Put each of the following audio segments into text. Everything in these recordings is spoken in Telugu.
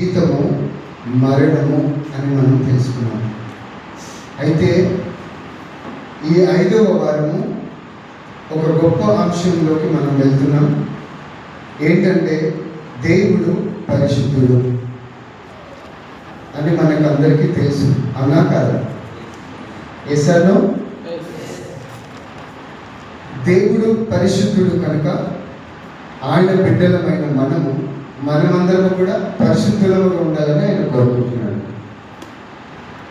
జీతము మరణము అని మనం తెలుసుకున్నాం. అయితే ఈ 5వ వారము ఒక గొప్ప అంశంలోకి మనం వెళ్తున్నాం. ఏంటంటే దేవుడు పరిశుద్ధుడు అని మనకు అందరికీ తెలుసు, అవునా కాదా? ఎసను దేవుడు పరిశుద్ధుడు కనుక ఆయన బిడ్డలమైన మనమందరం కూడా పరిశుద్ధులుగా ఉండాలని ఆయన కోరుకుంటున్నాడు.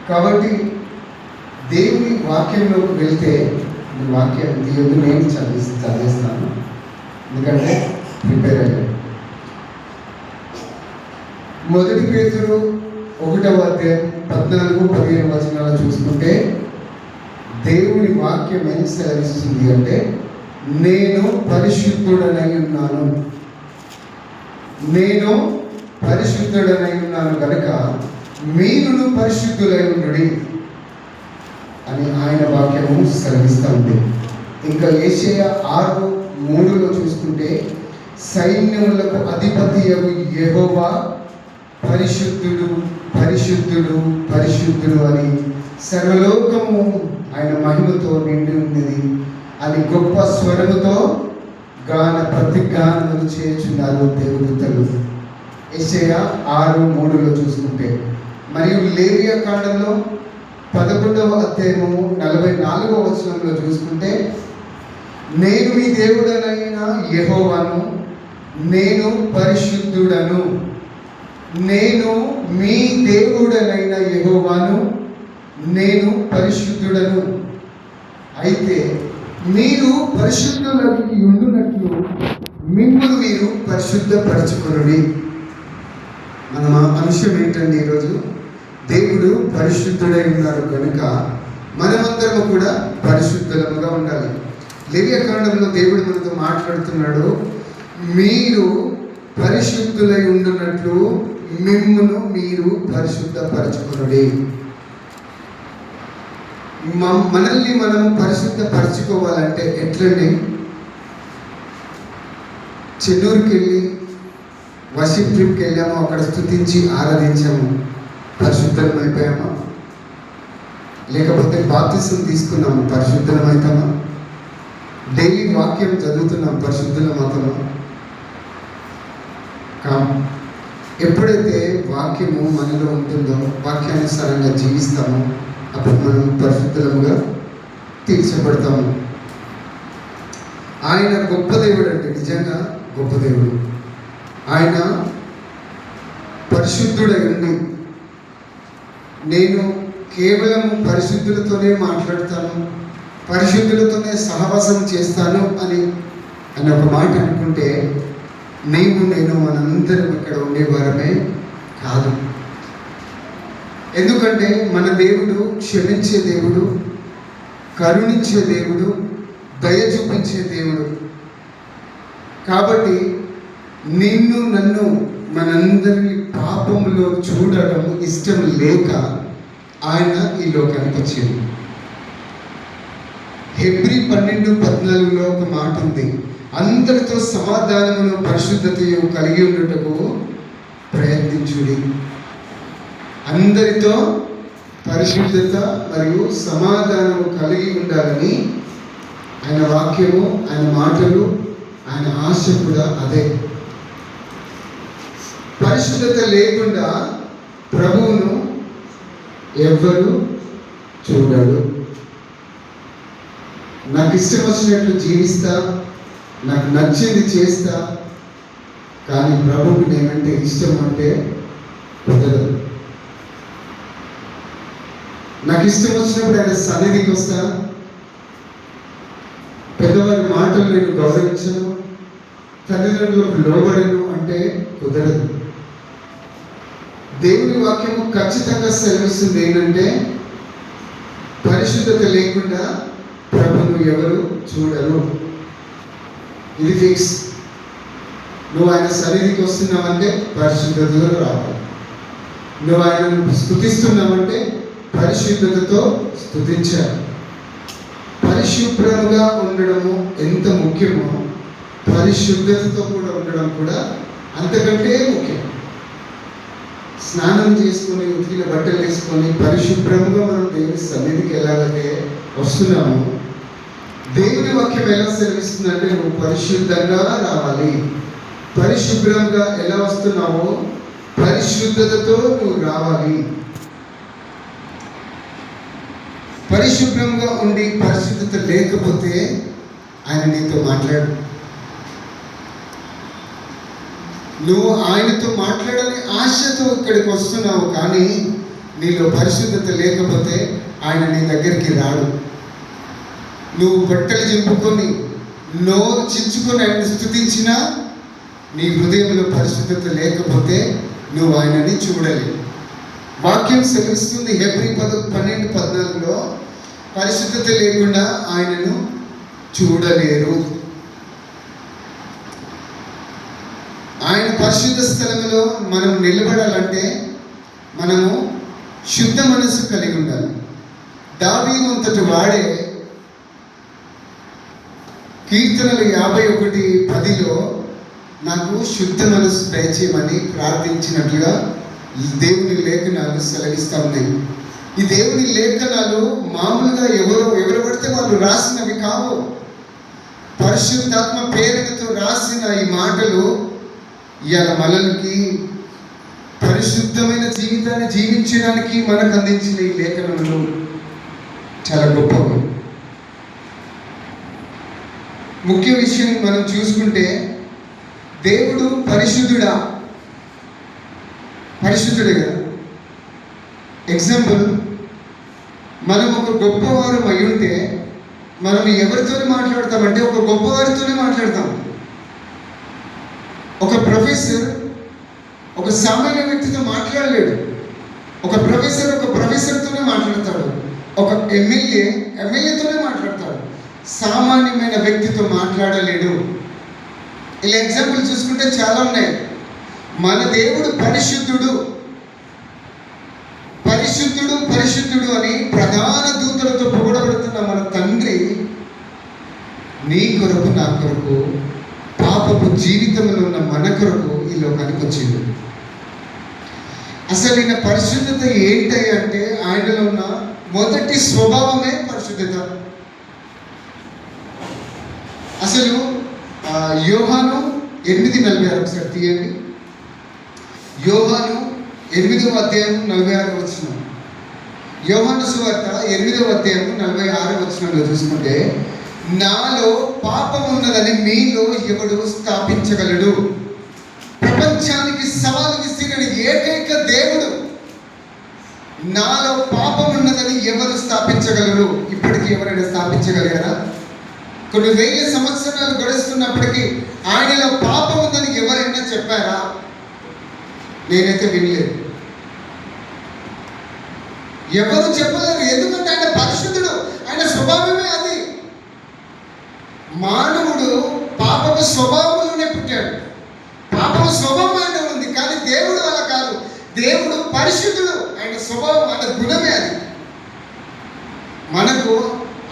కాబట్టి దేవుని వాక్యంలోకి వెళ్తే వాక్యం దేవుడు నేను చదివిస్తాను, ఎందుకంటే ప్రిపేర్ అయ్యాను. 1 పేతురు 1వ అధ్యాయం 14-15 వచనాలు చూసుకుంటే దేవుని వాక్యం ఏం సెలవిస్తుంది అంటే, నేను పరిశుద్ధుడనై ఉన్నాను, నేను పరిశుద్ధుడనై ఉన్నాను కనుక మీరును పరిశుద్ధులై ఉండుడి అని ఆయన వాక్యము సెలవిస్తూ ఉంది. ఇంకా యెషయా 6:3 చూసుకుంటే, సైన్యములకు అధిపతియగు యెహోవా పరిశుద్ధుడు పరిశుద్ధుడు పరిశుద్ధుడు అని సర్వలోకము ఆయన మహిమతో నిండి ఉన్నది అని గొప్ప స్వరముతో ప్రతిగానములు చేయుచున్నారు దేవదూతలు. యెషయా 6:3 చూసుకుంటే, మరియు లేవియా కాండంలో 11వ అధ్యాయము 44వ వచనంలో చూసుకుంటే, నేను మీ దేవుడనైన యెహోవాను, నేను పరిశుద్ధుడను, నేను మీ దేవుడనైన యెహోవాను, నేను పరిశుద్ధుడను. అయితే మీరు పరిశుద్ధులకి ఉండునట్లు మిమ్మల్ని మీరు పరిశుద్ధపరచుకొనుడి. మన అంశం ఏంటండి ఈరోజు? దేవుడు పరిశుద్ధుడై ఉన్నారు కనుక మనమందరము కూడా పరిశుద్ధులముగా ఉండాలి. లేవియా కాండంలో దేవుడు మనతో మాట్లాడుతున్నాడు, మీరు పరిశుద్ధులై ఉండునట్లు మిమ్మును మీరు పరిశుద్ధపరచుకొనుడి. మనల్ని మనం పరిశుద్ధపరచుకోవాలంటే ఎట్లండి? చెన్నూరుకి వెళ్ళి వర్షిప్ ట్రిప్కి వెళ్ళాము, అక్కడ స్తుతించి ఆరాధించాము, పరిశుద్ధం అయిపోయామా? లేకపోతే బాప్తిసం తీసుకున్నాము, పరిశుద్ధం అవుతామా? డైలీ వాక్యం చదువుతున్నాం, పరిశుద్ధులం అవుతామా? ఎప్పుడైతే వాక్యము మనలో ఉంటుందో, వాక్యానుసారంగా జీవిస్తామో, అప్పుడు మనం పరిశుద్ధులముగా తీర్చబడతాము. ఆయన గొప్ప దేవుడు అంటే నిజంగా గొప్ప దేవుడు. ఆయన పరిశుద్ధుడై ఉండి, నేను కేవలం పరిశుద్ధులతోనే మాట్లాడతాను, పరిశుద్ధులతోనే సహవాసం చేస్తాను అని ఒక మాట అనుకుంటే నేను మనందరం ఇక్కడ ఉండేవారమే కాదు. ఎందుకంటే మన దేవుడు క్షమించే దేవుడు, కరుణించే దేవుడు, దయ చూపించే దేవుడు. కాబట్టి నిన్ను నన్ను మనందరినీ పాపంలో చూడడం ఇష్టం లేక ఆయన ఈ లోకానికి వచ్చింది. హెబ్రీ 12:14 ఒక మాట ఉంది, అందరితో సమాధానమును పరిశుద్ధతయు కలిగి ఉండుటకు ప్రయత్నించుడి. అందరితో పరిశుద్ధత మరియు సమాధానము కలిగి ఉండాలని ఆయన వాక్యము, ఆయన మాటలు, ఆయన ఆశ కూడా అదే. పరిశుద్ధత లేకుండా ప్రభువును ఎవ్వరు చూడడు. నాకు ఇష్టం వచ్చినట్లు జీవిస్తా, నాకు నచ్చింది చేస్తా, కానీ ప్రభువుకి నేనంటే ఇష్టం అంటే కుదరదు. నాకు ఇష్టం వచ్చినప్పుడు ఆయన సన్నిధికి వస్తా, పెద్దవారి మాటలు నేను గౌరవించను, తల్లిదండ్రులకు లోబడను అంటే కుదరదు. దేవుని వాక్యము ఖచ్చితంగా సెలవిస్తుంది ఏంటంటే, పరిశుద్ధత లేకుండా ప్రభువును ఎవరు చూడరు. ఇది ఫిక్స్. నువ్వు ఆయన సన్నిధికి వస్తున్నావంటే పరిశుద్ధతలో రావాలి. నువ్వు ఆయనను స్తుతిస్తున్నావంటే పరిశుద్ధతతో స్తుతించాలి. పరిశుభ్రంగా ఉండడము ఎంత ముఖ్యమో పరిశుద్ధతతో కూడా ఉండడం కూడా అంతకంటే ముఖ్యం. స్నానం చేసుకొని ఉతికిన బట్టలు వేసుకొని పరిశుభ్రంగా మనం దేవుని సన్నిధికి ఎలాగైతే వస్తున్నాము, దేవుని వాక్యం ఎలా సెలవిస్తుందంటే నువ్వు పరిశుద్ధంగా రావాలి. పరిశుభ్రంగా ఎలా వస్తున్నావో పరిశుద్ధతతో నువ్వు రావాలి. పరిశుభ్రంగా ఉండి పరిశుద్ధత లేకపోతే ఆయన నీతో మాట్లాడు. నువ్వు ఆయనతో మాట్లాడాలని ఆశతో ఇక్కడికి వస్తున్నావు, కానీ నీలో పరిశుద్ధత లేకపోతే ఆయన నీ దగ్గరికి రాడు. నువ్వు బట్టలు చింపుకొని నోరు చించుకొని ఆయన స్తుతించినా నీ హృదయంలో పరిశుద్ధత లేకపోతే నువ్వు ఆయనని చూడలేవు. వాక్యం సెలవిస్తుంది హెబ్రీ 12:14 పరిశుద్ధత లేకుండా ఆయనను చూడలేరు. ఆయన పరిశుద్ధ స్థలంలో మనం నిలబడాలంటే మనము శుద్ధ మనస్సు కలిగి ఉండాలి. దావీదు అంతటి వాడే కీర్తనలు 51:10 నాకు శుద్ధ మనస్సు దయచేయమని ప్రార్థించినట్లుగా దేవుని లేఖనాలు సెలవిస్తూ ఉన్నాయి. ఈ దేవుని లేఖనాలు మామూలుగా ఎవరు పడితే వాళ్ళు రాసినవి కావు. పరిశుద్ధాత్మ ప్రేరణతో రాసిన ఈ మాటలు ఇవాళ మనకి పరిశుద్ధమైన జీవితాన్ని జీవించడానికి మనకు అందించిన ఈ లేఖనములు చాలా గొప్పవి. ముఖ్య విషయం మనం చూసుకుంటే దేవుడు పరిశుద్ధుడే కదా. ఎగ్జాంపుల్, మనం ఒక గొప్పవారం అయి ఉంటే మనం ఎవరితోనే మాట్లాడతామంటే ఒక గొప్పవారితోనే మాట్లాడతాం. ఒక ప్రొఫెసర్ ఒక సామాన్య వ్యక్తితో మాట్లాడలేడు. ఒక ప్రొఫెసర్తోనే మాట్లాడతాడు. ఒక ఎమ్మెల్యేతోనే మాట్లాడతాడు. సామాన్యమైన వ్యక్తితో మాట్లాడలేడు. ఇలా ఎగ్జాంపుల్ చూసుకుంటే చాలా ఉన్నాయి. మన దేవుడు పరిశుద్ధుడు పరిశుద్ధుడు పరిశుద్ధుడు అని ప్రధాన దూతలతో పొగడబడుతున్న మన తండ్రి నీ కొరకు నా కొరకు పాపపు జీవితంలో ఉన్న మన కొరకు ఈ లోకానికి వచ్చింది. అసలు ఈయన పరిశుద్ధత ఏంటి అంటే ఆయనలో ఉన్న మొదటి స్వభావమే పరిశుద్ధత. అసలు యోహాను 8:46 ఒకసారి తీయండి. యోహాను 8:46 యోహాను సువార్త 8:46 చూసుకుంటే, నాలో పాపం ఉన్నదని మీలో ఎవడు స్థాపించగలడు? ప్రపంచానికి సవాలు విసిరిన ఏకైక దేవుడు నాలో పాపం ఉన్నదని ఎవరు స్థాపించగలరు? ఇప్పటికీ ఎవరైనా స్థాపించగలిగారా? కొన్ని వేల సంవత్సరాలు గడుస్తున్నప్పటికీ ఆయనలో పాపం ఉందని ఎవరైనా చెప్పారా? నేనైతే వినలేదు. ఎవరు చెప్పలేరు. ఎందుకంటే ఆయన పరిశుద్ధుడు. ఆయన స్వభావమే అది. మానవుడు పాపపు స్వభావంలోనే పుట్టాడు. పాపపు స్వభావం ఆయన ఉంది, కానీ దేవుడు అలా కాదు. దేవుడు పరిశుద్ధుడు. ఆయన స్వభావం, ఆయన గుణమే అది. మనకు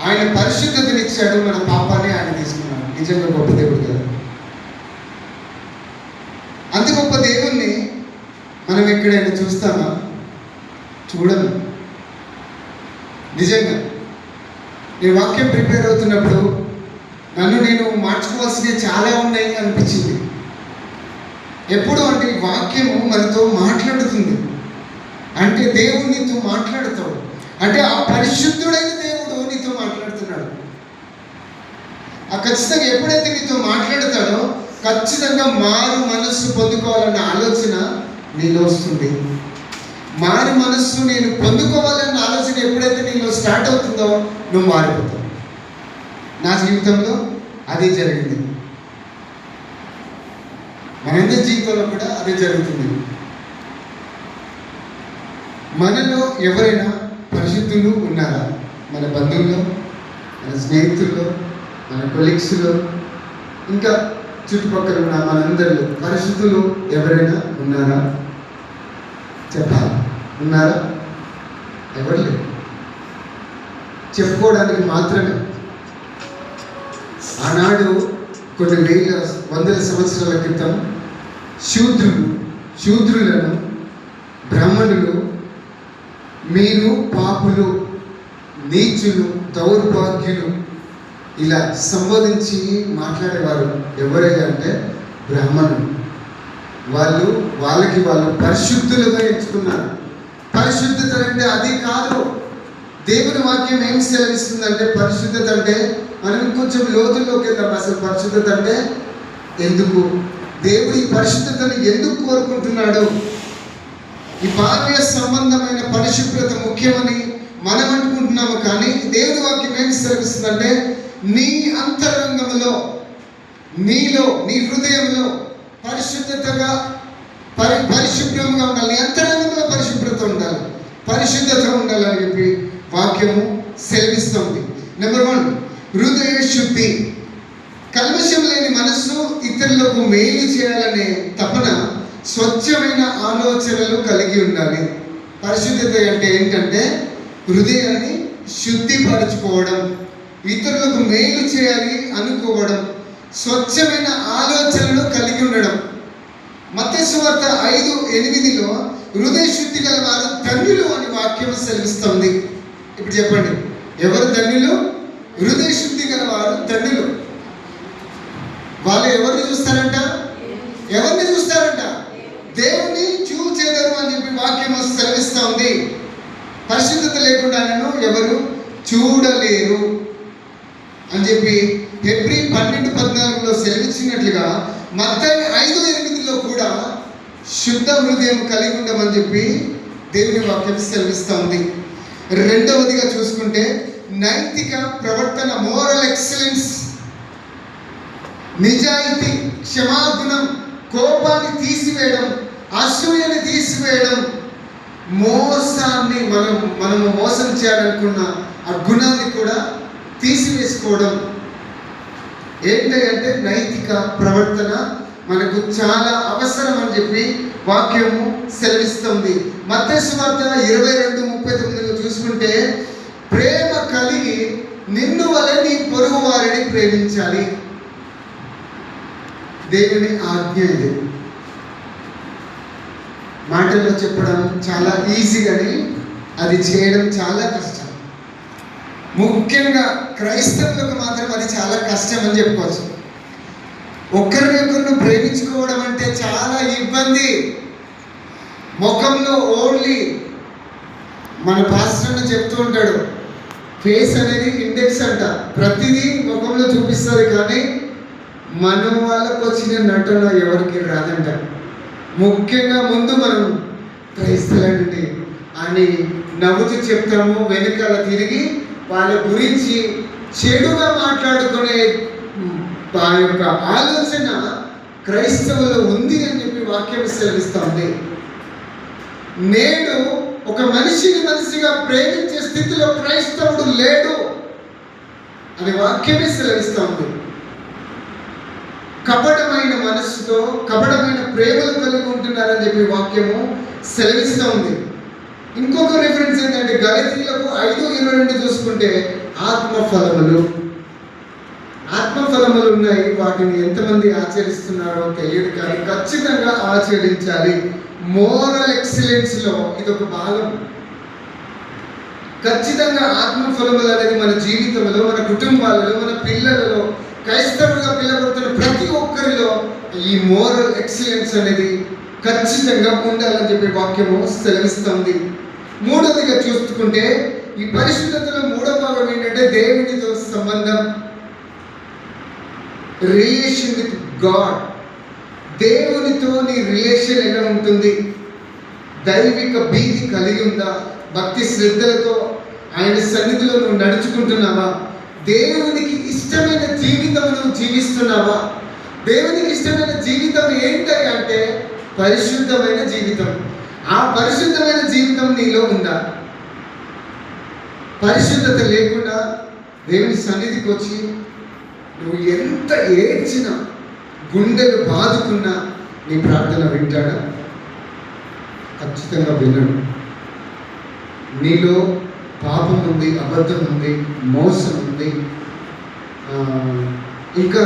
ఆయన పరిశుద్ధతనిచ్చాడు, మన పాపాన్ని ఆయన తీసుకున్నాడు. నిజంగా గొప్ప దేవుడు కదా. అంత గొప్ప దేవుణ్ణి మనం ఎక్కడైనా చూస్తామా? చూడము. నిజంగా నేను వాక్యం ప్రిపేర్ అవుతున్నప్పుడు నన్ను నేను మార్చుకోవాల్సినవి చాలా ఉన్నాయి అనిపించింది. ఎప్పుడు అంటే వాక్యము మనతో మాట్లాడుతుంది. అంటే దేవుడు నీతో మాట్లాడతాడు. అంటే ఆ పరిశుద్ధుడైన దేవుడు నీతో మాట్లాడుతున్నాడు. ఆ ఖచ్చితంగా ఎప్పుడైతే నీతో మాట్లాడతాడో ఖచ్చితంగా మారు మనస్సు పొందుకోవాలన్న ఆలోచన నీలో వస్తుంది. మారు మనస్సు నేను పొందుకోవాలన్న ఆలోచన ఎప్పుడైతే నీలో స్టార్ట్ అవుతుందో నువ్వు మారిపోతావు. నా జీవితంలో అదే జరిగింది. మనందరి జీవితంలో కూడా అదే జరుగుతుంది. మనలో ఎవరైనా పరిశుద్ధులు ఉన్నారా? మన బంధువుల్లో, మన స్నేహితుల్లో, మన కొలీగ్స్లో, ఇంకా చుట్టుపక్కల ఉన్న మనందరిలో పరిశుద్ధులు ఎవరైనా ఉన్నారా? చెప్పాలి. ఉన్నారా? ఎవరు లేరు. చెప్పుకోవడానికి మాత్రమే. ఆనాడు కొన్ని వందల సంవత్సరాల క్రితం శూద్రులను బ్రాహ్మణులు మీరు పాపులు, నీచులు, దౌర్భాగ్యులు ఇలా సంబోధించి మాట్లాడేవారు. ఎవరైనా అంటే బ్రాహ్మణులు. వాళ్ళకి వాళ్ళు పరిశుద్ధులుగా ఎంచుకున్నారు. పరిశుద్ధత అంటే అది కాదు. దేవుని వాక్యం ఏం సెలవిస్తుందంటే పరిశుద్ధత అంటే, మనం కొంచెం లోతుల్లోకి వెళ్దాం. అసలు పరిశుద్ధత అంటే ఎందుకు, దేవుడు ఈ పరిశుద్ధతను ఎందుకు కోరుకుంటున్నాడు? ఈ బాల్య సంబంధమైన పరిశుభ్రత ముఖ్యమని మనం అనుకుంటున్నాము, కానీ దేవుని వాక్యం ఏం సెలవిస్తుందంటే నీ అంతరంగంలో, నీలో, నీ హృదయంలో పరిశుద్ధతగా పరిశుభ్రంగా ఉండాలి. నీ అంతరంగంలో పరిశుభ్రత ఉండాలి, పరిశుద్ధత ఉండాలని చెప్పి వాక్యము సెలవిస్తుంది. నెంబర్ 1, హృదయ శుద్ధి. కల్మషం లేని మనస్సు, ఇతరులకు మేలు చేయాలనే తపన, స్వచ్ఛమైన ఆలోచనలు కలిగి ఉండాలి. పరిశుద్ధత అంటే ఏంటంటే హృదయాన్ని శుద్ధిపరచుకోవడం, ఇతరులకు మేలు చేయాలి అనుకోవడం, స్వచ్ఛమైన ఆలోచనలు కలిగి ఉండడం. మత్తయి సువార్త 5:8 హృదయ శుద్ధి గల వారు ధన్యులు అని వాక్యం సెలవిస్తుంది. ఇప్పుడు చెప్పండి, ఎవరు ధన్యులు? హృదయ శుద్ధి గల వారు ధన్యులు. వాళ్ళు ఎవరిని చూస్తారంట? ఎవరిని చూస్తారంట? దేవుని చూచెదరు అని చెప్పి వాక్యం సెలవిస్తూ ఉంది. పరిశుద్ధత లేకుండా ఆయనను ఎవరు చూడలేరు అని చెప్పి హెబ్రీ 12:14 సెలవిచ్చినట్లుగా మత్తయి 5:8 కూడా శుద్ధ హృదయం కలిగి ఉండమని చెప్పి దేవుని వాక్యం సెలవిస్తూ ఉంది. రెండవదిగా చూసుకుంటే నైతిక ప్రవర్తన, మోరల్ ఎక్సలెన్స్. నిజాయితీ, క్షమాగుణం, కోపాన్ని తీసివేయడం, అసూయని తీసివేయడం, మోసాన్ని మనము మోసం చేయాలనుకున్న ఆ గుణాన్ని కూడా తీసివేసుకోవడం. ఏంటంటే నైతిక ప్రవర్తన మనకు చాలా అవసరం అని చెప్పి వాక్యము సెలవిస్తుంది. మత్తయి సువార్త 22:39 చూసుకుంటే ప్రేమ కలిగి నిన్ను వలె నీ పొరుగు వారిని ప్రేమించాలి. దేవుని ఆజ్ఞ ఇది. మాటల్లో చెప్పడం చాలా ఈజీ, కానీ అది చేయడం చాలా కష్టం. ముఖ్యంగా క్రైస్తవులకు మాత్రం అది చాలా కష్టం అని చెప్పుకోవచ్చు. ఒకరినొకరిని ప్రేమించుకోవడం అంటే చాలా ఇబ్బంది. ముఖంలో ఓన్లీ మన పాస్టర్ చెప్తూ ఉంటాడు, ఫేస్ అనేది ఇండెక్స్ అంట, ప్రతిదీ ముఖంలో చూపిస్తుంది, కానీ మన వాళ్ళకు వచ్చిన నటన ఎవరికి రాదంట. ముఖ్యంగా ముందు మనం క్రైస్తవులండి అని నవ్వుతూ చెప్తాము, వెనుకాల తిరిగి వాళ్ళ గురించి చెడుగా మాట్లాడుకునే ఆ యొక్క ఆలోచన క్రైస్తవులో ఉంది అని చెప్పి వాక్యం సెలవిస్తుంది. నేడు ఒక మనిషిని మనిషిగా ప్రేమించే స్థితిలో క్రైస్తవుడు లేడు అని వాక్యమే సెలవిస్తుంది. కపటమైన మనస్సుతో కపటమైన ప్రేమలు కలిగి ఉంటున్నారని చెప్పి వాక్యము సెలవిస్తూ ఉంది. ఇంకొక రిఫరెన్స్ ఏంటంటే గలతీయులకు 5:22 చూసుకుంటే ఆత్మఫలములు ఉన్నాయి. వాటిని ఎంతమంది ఆచరిస్తున్నారో తెలియదు, కానీ ఖచ్చితంగా ఆచరించాలి. మోరల్ ఎక్సలెన్స్లో ఇదొక భాగం. ఖచ్చితంగా ఆత్మఫలములు అనేది మన జీవితంలో, మన కుటుంబాలలో, మన పిల్లలలో, క్రైస్తవులుగా పిల్లబడుతున్న ప్రతి ఒక్కరిలో ఈ మోరల్ ఎక్సలెన్స్ అనేది ఖచ్చితంగా ఉండాలని చెప్పి వాక్యము సెలవిస్తుంది. మూడవదిగా చూసుకుంటే ఈ పరిశుద్ధతలో మూడవ భాగం ఏంటంటే దేవునితో సంబంధం, రిలేషన్ విత్ గాడ్. దేవునితో నీ రిలేషన్ ఎలా ఉంటుంది? దైవిక భీతి కలిగి ఉందా? భక్తి శ్రద్ధలతో ఆయన సన్నిధిలో నువ్వు నడుచుకుంటున్నావా? దేవునికి ఇష్టమైన జీవితమును జీవిస్తున్నావా? దేవునికి ఇష్టమైన జీవితం ఏంటి అంటే పరిశుద్ధమైన జీవితం. ఆ పరిశుద్ధమైన జీవితం నీలో ఉందా? పరిశుద్ధత లేకుండా దేవుని సన్నిధికి వచ్చి నువ్వు ఎంత ఏడ్చినా, గుండెలు బాదుకున్నా నీ ప్రార్థన వింటాడా? ఖచ్చితంగా వినడు. నీలో పాపం ఉంది, అబద్ధం ఉంది, మోసం ఉంది, ఇంకా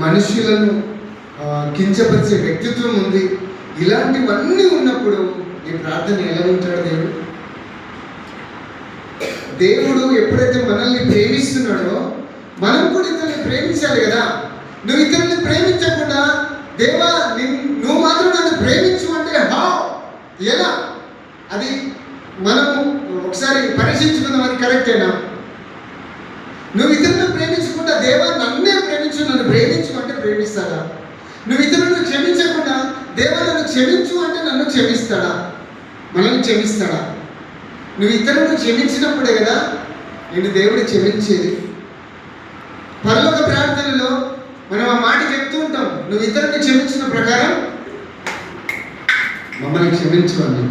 మనుషులను కించపరిచే వ్యక్తిత్వం ఉంది. ఇలాంటివన్నీ ఉన్నప్పుడు నీ ప్రార్థన ఎలా ఉంటాడు దేవుడు? దేవుడు ఎప్పుడైతే మనల్ని ప్రేమిస్తున్నాడో మనం కూడా ఇతరుల్ని ప్రేమించాలి కదా. నువ్వు ఇతరుల్ని ప్రేమించకుండా దేవా నువ్వు మాత్రం నన్ను ప్రేమించు అంటే ఎలా? అది మనము ఒకసారి పరీక్షించుకుందాం, అది కరెక్టేనా? నువ్వు ఇతరులను ప్రేమించకుండా దేవా నన్నే ప్రేమించు, నన్ను ప్రేమించు అంటే ప్రేమిస్తాడా? నువ్వు ఇతరులను క్షమించకుండా దేవా నన్ను క్షమించు అంటే నన్ను క్షమిస్తాడా? మనల్ని క్షమిస్తాడా? నువ్వు ఇతరులను క్షమించినప్పుడే కదా నేను దేవుడు క్షమించేది. పరలోక ప్రార్థనలో మనం ఆ మాట చెప్తూ ఉంటాం, నువ్వు ఇతరులను క్షమించిన ప్రకారం మమ్మల్ని క్షమించు అని.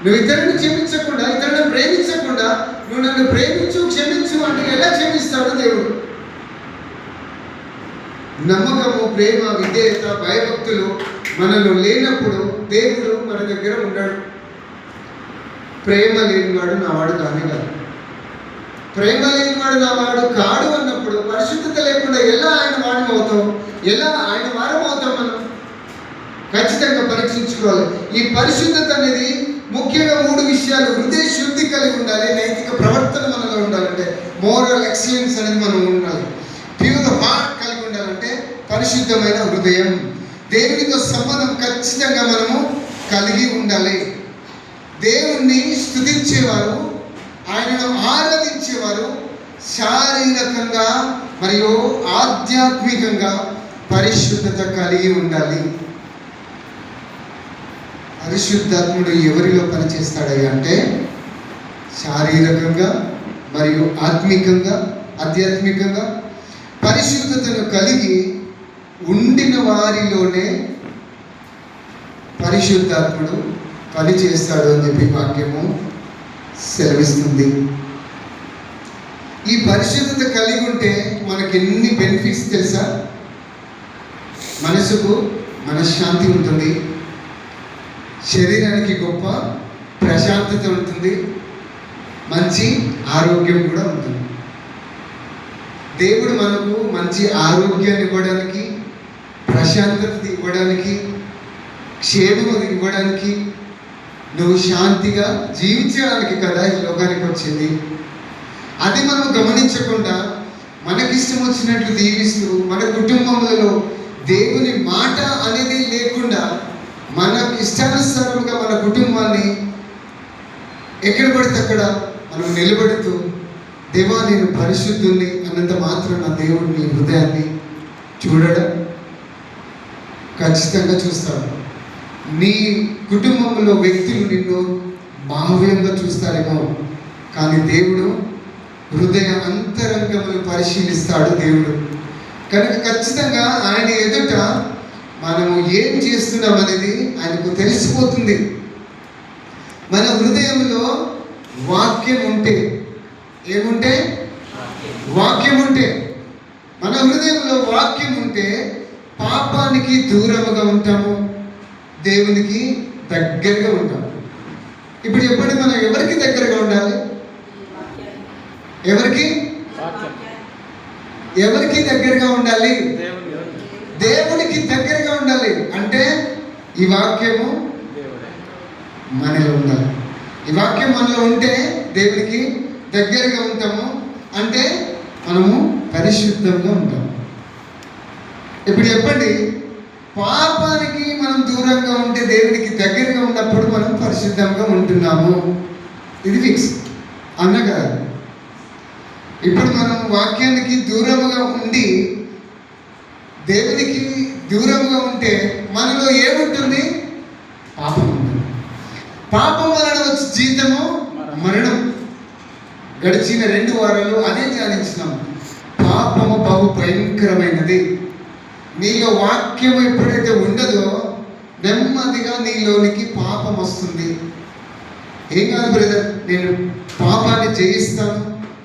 నువ్వు ఇతరులను క్షమించకుండా, ఇతరులను ప్రేమించకుండా నువ్వు నన్ను ప్రేమించు క్షమించు అంటే ఎలా క్షమిస్తాడు దేవుడు? నమ్మకము, ప్రేమ, విధేయత, భయభక్తులు మనలో లేనప్పుడు దేవుడు మన దగ్గర ఉన్నాడు. ప్రేమ లేనివాడు నావాడు కానే కాదు. ప్రేమ లేనివాడు నావాడు కాడు అన్నప్పుడు పరిశుద్ధత లేకుండా ఎలా ఆయన వారం అవుతాం? ఎలా ఆయన వారం అవుతాం? మనం ఖచ్చితంగా పరీక్షించుకోవాలి. ఈ పరిశుద్ధత అనేది ముఖ్యంగా 3 విషయాలు. హృదయ శుద్ధి కలిగి ఉండాలి, నైతిక ప్రవర్తన మనలో ఉండాలంటే మోరల్ ఎక్సలెన్స్ అనేది మనం ఉండాలి. ప్యూర్ హార్ట్ కలిగి ఉండాలంటే పరిశుద్ధమైన హృదయం, దేవునితో సంబంధం ఖచ్చితంగా మనము కలిగి ఉండాలి. దేవుణ్ణి స్తుతించేవారు, ఆయనను ఆరాధించేవారు శారీరకంగా మరియు ఆధ్యాత్మికంగా పరిశుద్ధత కలిగి ఉండాలి. పరిశుద్ధాత్ముడు ఎవరిలో పనిచేస్తాడయ్యా అంటే శారీరకంగా మరియు ఆధ్యాత్మికంగా పరిశుద్ధతను కలిగి ఉండిన వారిలోనే పరిశుద్ధాత్ముడు పనిచేస్తాడు అని చెప్పి వాక్యము సెలవిస్తుంది. ఈ పరిశుద్ధత కలిగి ఉంటే మనకి ఎన్ని బెనిఫిట్స్ తెలుసా? మనసుకు మనశ్శాంతి ఉంటుంది, శరీరానికి గొప్ప ప్రశాంతత ఉంటుంది, మంచి ఆరోగ్యం కూడా ఉంటుంది. దేవుడు మనకు మంచి ఆరోగ్యాన్ని ఇవ్వడానికి, ప్రశాంతత ఇవ్వడానికి, క్షేమం ఇవ్వడానికి, నువ్వు శాంతిగా జీవించడానికి కదా ఈ లోకానికి వచ్చింది. అది మనం గమనించకుండా మనకిష్టం వచ్చినట్లు దీవిస్తూ మన కుటుంబంలో దేవుని మాట అనేది లేకుండా మన ఇష్టానుసారంగా మన కుటుంబాన్ని ఎక్కడ పడితే అక్కడ మనం నిలబెడుతూ దేవా నేను పరిశుద్ధుని అన్నంత మాత్రం నా దేవుడు నీ హృదయాన్ని చూడడం ఖచ్చితంగా చూస్తాడు. నీ కుటుంబంలో వ్యక్తులు నిన్ను బాహ్యంగా చూస్తారేమో, కానీ దేవుడు హృదయ అంతరంగములు పరిశీలిస్తాడు దేవుడు. కనుక ఖచ్చితంగా ఆయన ఎదుట మనము ఏం చేస్తున్నాం అనేది ఆయనకు తెలిసిపోతుంది. మన హృదయంలో వాక్యం ఉంటే, ఏముంటే వాక్యం ఉంటే, మన హృదయంలో వాక్యం ఉంటే పాపానికి దూరముగా ఉంటాము, దేవునికి దగ్గరగా ఉంటాము. ఇప్పుడు చెప్పండి, మనం ఎవరికి దగ్గరగా ఉండాలి? ఎవరికి దగ్గరగా ఉండాలి? దేవునికి దగ్గరగా ఉండాలి. అంటే ఈ వాక్యము మనలో ఉండాలి. ఈ వాక్యం మనలో ఉంటే దేవునికి దగ్గరగా ఉంటాము, అంటే మనము పరిశుద్ధంగా ఉంటాము. ఇప్పుడు చెప్పండి, పాపానికి మనం దూరంగా ఉంటే దేవునికి దగ్గరగా ఉన్నప్పుడు మనం పరిశుద్ధంగా ఉంటున్నాము. ఇది ఫిక్స్ అన్న కదా. ఇప్పుడు మనం వాక్యానికి దూరముగా ఉండి దేవునికి దూరంగా ఉంటే మనలో ఏముంటుంది? పాపం ఉంటుంది. పాపం వలన వచ్చే జీతము మరణం. గడిచిన 2 వారాలు అదే ధ్యానించినాం. పాపము బహు భయంకరమైనది. నీలో వాక్యం ఎప్పుడైతే ఉండదో నెమ్మదిగా నీలోనికి పాపం వస్తుంది. ఏం కాదు బ్రదర్, నేను పాపాన్ని జయిస్తాను,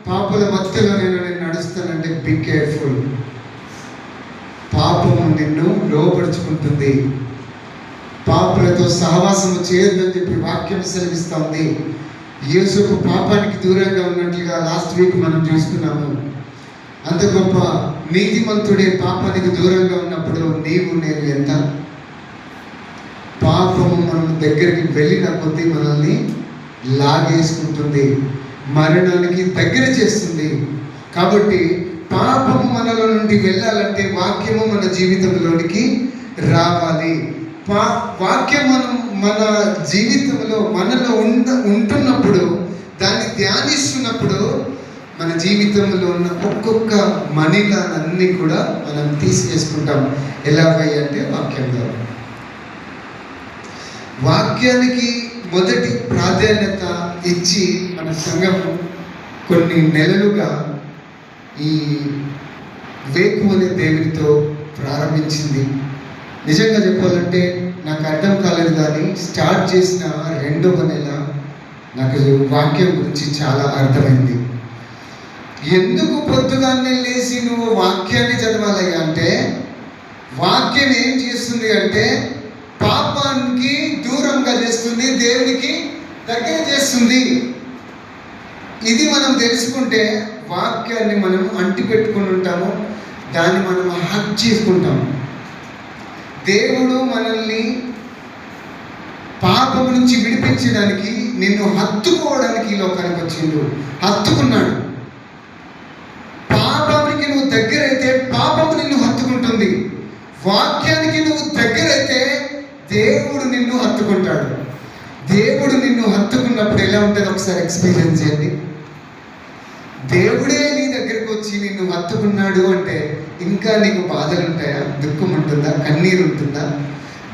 పాపుల మధ్యలో నేను నడుస్తానంటే బీ కేర్ఫుల్. పాపము నిన్ను లోపరుచుకుంటుంది. పాపులతో సహవాసము చేయొద్దని చెప్పి వాక్యం సెలవిస్తుంది. యేసుకు పాపానికి దూరంగా ఉన్నట్లుగా లాస్ట్ వీక్ మనం చూసుకున్నాము. అంత గొప్ప నీతిమంతుడే పాపానికి దూరంగా ఉన్నప్పుడు నీవు నేను ఎంత? పాపము మనం దగ్గరికి వెళ్ళిన కొద్దీ మనల్ని లాగేసుకుంటుంది, మరణానికి దగ్గర చేస్తుంది. కాబట్టి పాపము మనలో నుండి వెళ్ళాలంటే వాక్యము మన జీవితంలోనికి రావాలి. వాక్యం మన జీవితంలో మనలో ఉంటున్నప్పుడు, దాన్ని ధ్యానిస్తున్నప్పుడు మన జీవితంలో ఉన్న ఒక్కొక్క మణిలన్నీ కూడా మనం తీసుకేసుకుంటాం. ఎలాగంటే వాక్యంలో. వాక్యానికి మొదటి ప్రాధాన్యత ఇచ్చి మన సంఘం కొన్ని నెలలుగా ఈ వేకు అనే దేవునితో ప్రారంభించింది. నిజంగా చెప్పాలంటే నాకు అర్థం కాలేదు, కానీ స్టార్ట్ చేసిన 2వ నెల నాకు వాక్యం గురించి చాలా అర్థమైంది. ఎందుకు పొద్దుగానే లేచి నువ్వు వాక్యాన్ని చదవాలి అంటే, వాక్యం ఏం చేస్తుంది అంటే పాపానికి దూరంగా చేస్తుంది, దేవునికి దగ్గర చేస్తుంది. ఇది మనం తెలుసుకుంటే వాక్యాన్ని మనం అంటిపెట్టుకుని ఉంటాము, దాన్ని మనం హక్ చేసుకుంటాము. దేవుడు మనల్ని పాపం నుంచి విడిపించడానికి, నిన్ను హత్తుకోవడానికి ఈ లోకానికి వచ్చిండు, హత్తుకున్నాడు. పాపానికి నువ్వు దగ్గరైతే పాపము నిన్ను హత్తుకుంటుంది. వాక్యానికి నువ్వు దగ్గరైతే దేవుడు నిన్ను హత్తుకుంటాడు. దేవుడు నిన్ను హత్తుకున్నప్పుడు ఎలా ఉంటుంది ఒకసారి ఎక్స్పీరియన్స్ చేయండి. దేవుడే నీ దగ్గరికి వచ్చి నిన్ను హత్తుకున్నాడు అంటే ఇంకా నీకు బాధలు ఉంటాయా? దుఃఖం ఉంటుందా? కన్నీరు ఉంటుందా?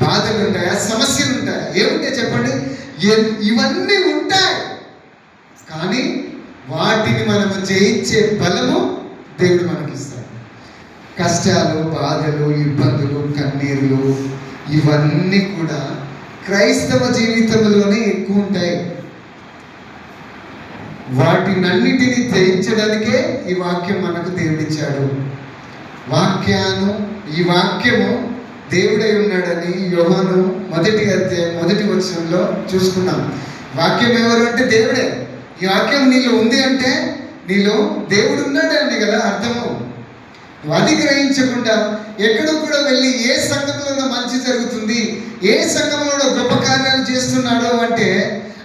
బాధలు ఉంటాయా? సమస్యలు ఉంటాయా? ఏముంటాయి చెప్పండి? ఇవన్నీ ఉంటాయి, కానీ వాటిని మనము జయించే బలము దేవుడు మనకిస్తాడు. కష్టాలు, బాధలు, ఇబ్బందులు, కన్నీరులు ఇవన్నీ కూడా క్రైస్తవ జీవితంలోనే ఎక్కువ ఉంటాయి. వాటినన్నిటినీ జయించడానికే ఈ వాక్యం మనకు దేవుడిచ్చాడు. ఈ వాక్యము దేవుడై ఉన్నాడని యోహాను 1వ అధ్యాయం 1వ వచనంలో చూసుకున్నాం. వాక్యం ఎవరు అంటే దేవుడే. ఈ వాక్యం నీలో ఉంది అంటే నీలో దేవుడు ఉన్నాడని కదా అర్థము. అది గ్రహించకుండా ఎక్కడో కూడా వెళ్ళి ఏ సంఘంలో మంచి జరుగుతుంది, ఏ సంఘంలో గొప్ప కార్యాలు చేస్తున్నాడో అంటే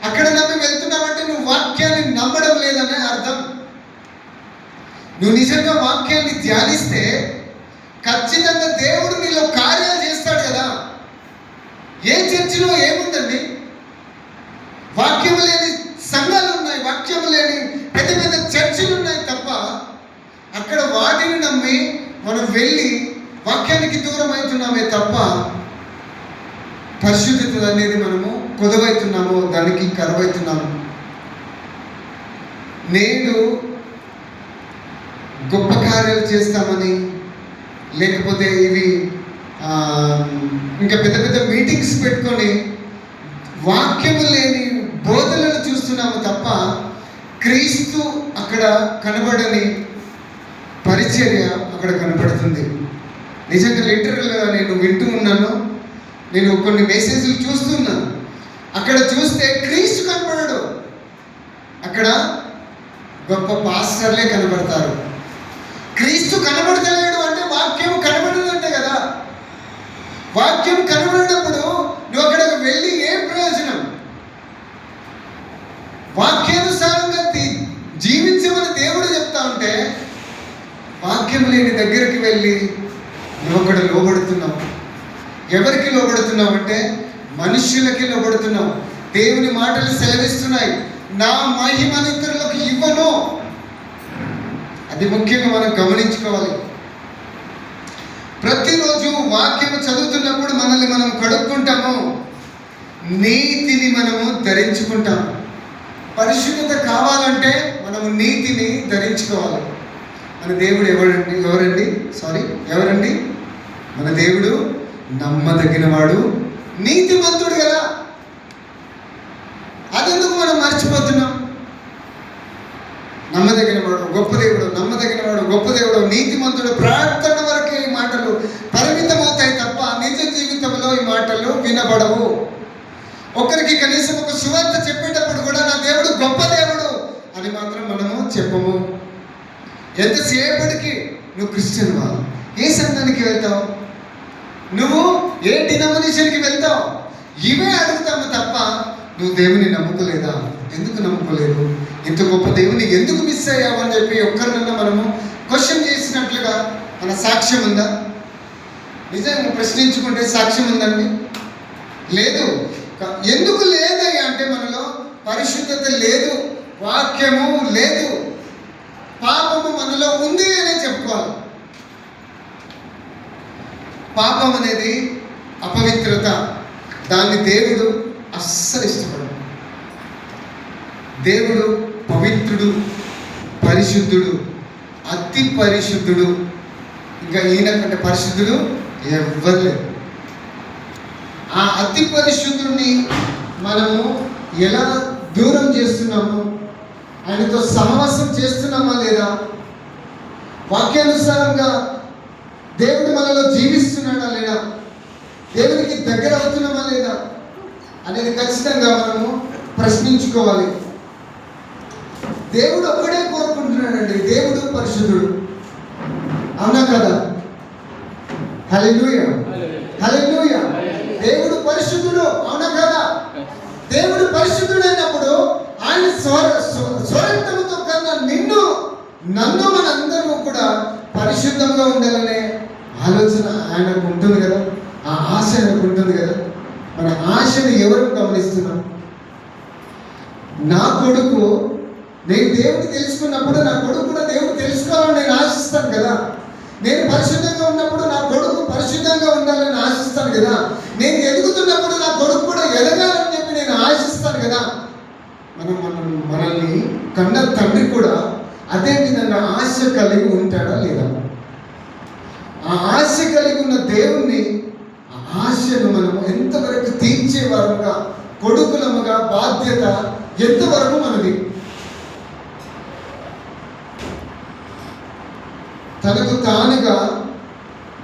అక్కడ నమ్మి వెళ్తున్నావంటే నువ్వు వాక్యాన్ని నమ్మడం లేదనే అర్థం. నువ్వు నిజంగా వాక్యాన్ని ధ్యానిస్తే ఖచ్చితంగా దేవుడు నీలో కార్యాలు చేస్తాడు కదా. ఏ చర్చిలో ఏముందండి? వాక్యం లేని సంఘాలు ఉన్నాయి, వాక్యం లేని పెద్ద పెద్ద చర్చిలు ఉన్నాయి తప్ప అక్కడ వాటిని నమ్మి మనం వెళ్ళి వాక్యానికి దూరం అవుతున్నామే తప్ప పరిశుద్ధత అనేది మనము కొదవైతున్నాము, దానికి కరువైతున్నాము. నేను గొప్ప కార్యాలు చేస్తామని, లేకపోతే ఇవి ఇంకా పెద్ద పెద్ద మీటింగ్స్ పెట్టుకొని వాక్యము లేని బోధనలు చూస్తున్నాము తప్ప క్రీస్తు అక్కడ కనబడని పరిచర్య అక్కడ కనబడుతుంది. నిజంగా లిటరల్గా నేను వింటూ ఉన్నాను, నేను కొన్ని మెసేజ్లు చూస్తున్నాను. అక్కడ చూస్తే క్రీస్తు కనబడడు, అక్కడ గొప్ప పాస్టర్లే కనబడతారు. క్రీస్తు కనబడతలేడు అంటే వాక్యం కనబడదంటే కదా. వాక్యం కనబడినప్పుడు నువ్వు అక్కడికి వెళ్ళి ఏం ప్రయోజనం? వాక్యానుసారంగా జీవించమని దేవుడు చెప్తా ఉంటే వాక్యం లేని దగ్గరికి వెళ్ళి నువ్వు అక్కడ లోబడుతున్నావు. ఎవరికి లోబడుతున్నావు అంటే మనుష్యులకి లోబడుతున్నావు. దేవుని మాటలు సెలవిస్తున్నాయి, నా మహిమను ఇతరులకు ఇవ్వను. అది ముఖ్యంగా మనం గమనించుకోవాలి. ప్రతిరోజు వాక్యము చదువుతున్నప్పుడు మనల్ని మనం కడుక్కుంటాము, నీతిని మనము ధరించుకుంటాము. పరిశుద్ధత కావాలంటే మనము నీతిని ధరించుకోవాలి. మన దేవుడు ఎవరండి? మన దేవుడు నమ్మదగినవాడు, నీతిమంతుడు కదా. అదెందుకు మనం మర్చిపోతున్నాం? నమ్మదగినవాడు గొప్ప దేవుడు, నమ్మదగినవాడు గొప్ప దేవుడు, నీతిమంతుడు. ప్రార్థన వరకే ఈ మాటలు పరిమితమవుతాయి తప్ప నిజ జీవితంలో ఈ మాటలు వినబడవు. ఒకరికి కనీసం ఒక సువార్త చెప్పేటప్పుడు కూడా నా దేవుడు గొప్ప దేవుడు అని మాత్రం మనము చెప్పము. ఎంతసేపటికి నువ్వు క్రిస్టియన్వా? ఏ సంఘానికి వెళ్తావు? నువ్వు ఏ డినామినేషన్కి వెళ్తావు? ఇవే అడుగుతాము తప్ప నువ్వు దేవుని నమ్ముకోలేదా, ఎందుకు నమ్ముకోలేదు, ఇంత గొప్ప దేవుని ఎందుకు మిస్ అయ్యావు అని చెప్పి ఒక్కరినన్నా మనము క్వశ్చన్ చేసినట్లుగా మన సాక్ష్యం ఉందా? నిజంగా ప్రశ్నించుకుంటే సాక్ష్యం ఉందండి? లేదు. ఎందుకు లేదయ్యా అంటే మనలో పరిశుద్ధత లేదు, వాక్యము లేదు, పాపము మనలో ఉంది అనే చెప్పుకోవాలి. పాపం అనేది అపవిత్రత, దాన్ని దేవుడు అస్సలు ఇష్టపడడు. దేవుడు పవిత్రుడు, పరిశుద్ధుడు, అతి పరిశుద్ధుడు. ఇంకా ఈయన కంటే పరిశుద్ధుడు ఎవ్వరు లేరు. ఆ అతి పరిశుద్ధుడిని మనము ఎలా దూరం చేస్తున్నాము, ఆయనతో సహవాసం చేస్తున్నామా లేదా, వాక్యానుసారంగా దేవుడు మనలో జీవిస్తున్నాడా లేదా, దేవునికి దగ్గర అవుతున్నామా లేదా అనేది ఖచ్చితంగా మనము ప్రశ్నించుకోవాలి. దేవుడు ఒక్కడే కోరుకుంటున్నాడండి, దేవుడు పరిశుద్ధుడు. అవునా కదా? హల్లెలూయా, హల్లెలూయా. దేవుడు పరిశుద్ధుడు, అవునా కదా? దేవుడు పరిశుద్ధుడైనప్పుడు ఆయన స్వరక్తముతో కన్నా నన్ను మనందరూ కూడా పరిశుద్ధంగా ఉండాలనే ఆలోచన ఆయనకు ఉంటుంది కదా, ఆ ఆశ ఆయనకు ఉంటుంది కదా. మన ఆశను ఎవరు గమనిస్తున్నాం? నా కొడుకు, నేను దేవుడిని తెలుసుకున్నప్పుడు నా కొడుకు కూడా దేవుడు తెలుసుకోవాలని నేను ఆశిస్తాను కదా. నేను పరిశుద్ధంగా ఉన్నప్పుడు నా కొడుకు పరిశుద్ధంగా ఉండాలని ఆశిస్తాను కదా. నేను ఎదుగుతున్నప్పుడు నా కొడుకు కూడా ఎదగాలని చెప్పి నేను ఆశిస్తాను కదా. మనల్ని కన్న తండ్రి కూడా అదే విధంగా ఆశ కలిగి ఉంటాడా లేదా? ఆ ఆశ కలిగి ఉన్న దేవుణ్ణి, ఆ ఆశను మనం ఎంతవరకు తీర్చేవారుగా, కొడుకులముగా బాధ్యత ఎంతవరకు మనది? తనకు తానుగా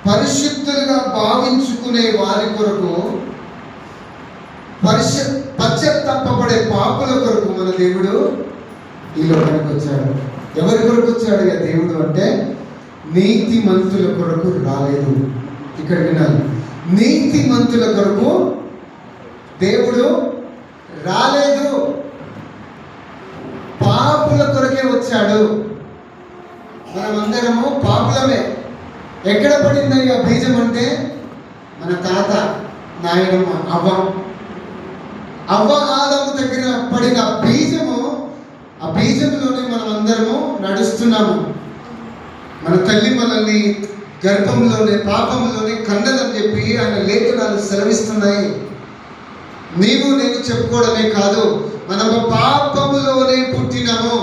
పరిశుద్ధులుగా భావించుకునే వారి కొరకు, పశ్చాత్తాపపడే పాపుల కొరకు మన దేవుడు ఈ లోకానికి వచ్చాడు. ఎవరి కొరకు వచ్చాడు ఇక దేవుడు అంటే? నీతి మంతుల కొరకు రాలేదు. ఇక్కడ వినాలి, నీతి మంతుల కొరకు దేవుడు రాలేదు, పాపుల కొరకే వచ్చాడు. మనమందరము పాపులమే. ఎక్కడ పడిందయ్యా బీజం అంటే? మన తాత నాయనమ్మ అవ్వ ఆదము దగ్గర పడిన బీజము, ఆ బీజంలోనే మనం అందరము నడుస్తున్నాము. మన తల్లి మనల్ని గర్భంలోనే పాపంలోనే కన్నదని చెప్పి ఆయన లేఖనాలు సెలవిస్తున్నాయి. నీవు నేను చెప్పుకోవడమే కాదు, మనము పాపములోనే పుట్టినాము.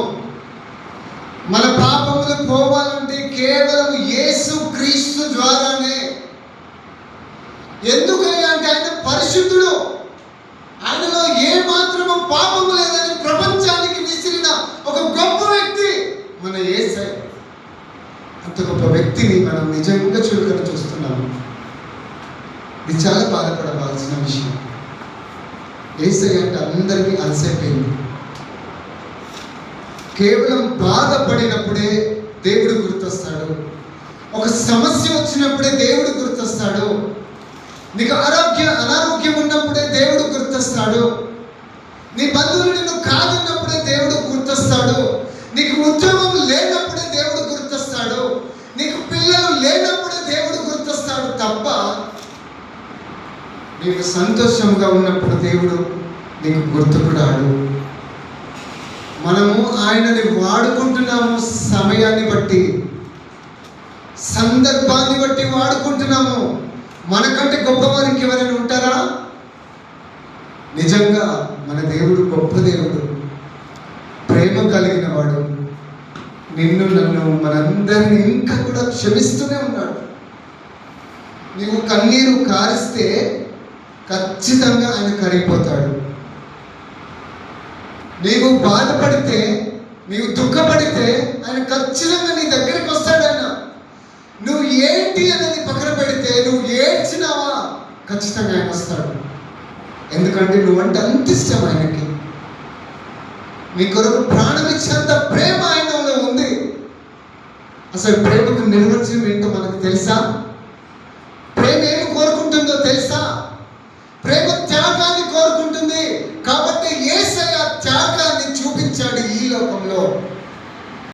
మన పాపములు పోవాలంటే కేవలం యేసు క్రీస్తు ద్వారానే. ఎందుకయ్యా అంటే ఆయన పరిశుద్ధుడు, ఆయనలో ఏ మాత్రము పాపము లేదని ప్రపంచానికి విసిరిన ఒక గొప్ప వ్యక్తి మన యేసయ్య. అంత గొప్ప వ్యక్తిని మనం నిజంగా చులకన చూస్తున్నాము. ఇది చాలా బాధపడవలసిన విషయం. యేసయ్య అంటే అందరికీ అలసైపోయింది. కేవలం బాధపడినప్పుడే దేవుడు గుర్తొస్తాడు. ఒక సమస్య వచ్చినప్పుడే దేవుడు గుర్తొస్తాడు. నీకు అనారోగ్యం ఉన్నప్పుడే దేవుడు గుర్తొస్తాడు. నీ బంధువులు నిన్ను కాదన్నప్పుడే దేవుడు గుర్తొస్తాడు. నీకు ఉద్యోగం లేనప్పుడే దేవుడు గుర్తొస్తాడు. నీకు పిల్లలు లేనప్పుడే దేవుడు గుర్తొస్తాడు తప్ప నీకు సంతోషంగా ఉన్నప్పుడు దేవుడు నీకు గుర్తుకు రాడు. మనము ఆయనని వాడుకుంటున్నాము, సమయాన్ని బట్టి, సందర్భాన్ని బట్టి వాడుకుంటున్నాము. మనకంటే గొప్పవారికి ఎవరైనా ఉంటారా? నిజంగా మన దేవుడు గొప్ప దేవుడు, ప్రేమ కలిగిన వాడు. నిన్ను నన్ను మనందరినీ ఇంకా కూడా క్షమిస్తూనే ఉన్నాడు. నీవు కన్నీరు కారిస్తే ఖచ్చితంగా ఆయన కరిగిపోతాడు. నీవు బాధపడితే, నీవు దుఃఖపడితే ఆయన ఖచ్చితంగా నీ దగ్గరికి వస్తాడు. ఆయన నువ్వు ఏంటి అనేది పక్కన పెడితే, నువ్వు ఏడ్చినావా ఖచ్చితంగా ఆయన వస్తాడు. ఎందుకంటే నువ్వంటే అంత ఇష్టం ఆయనకి. నీ కొరకు ప్రాణం ఇచ్చేంత ప్రేమ ఆయనలో ఉంది. అసలు ప్రేమకు నిర్వచనం ఏంటో మనకు తెలుసా? ప్రేమ ఏమి కోరుకుంటుందో తెలుసా? ప్రేమ త్యాగ లోకంలో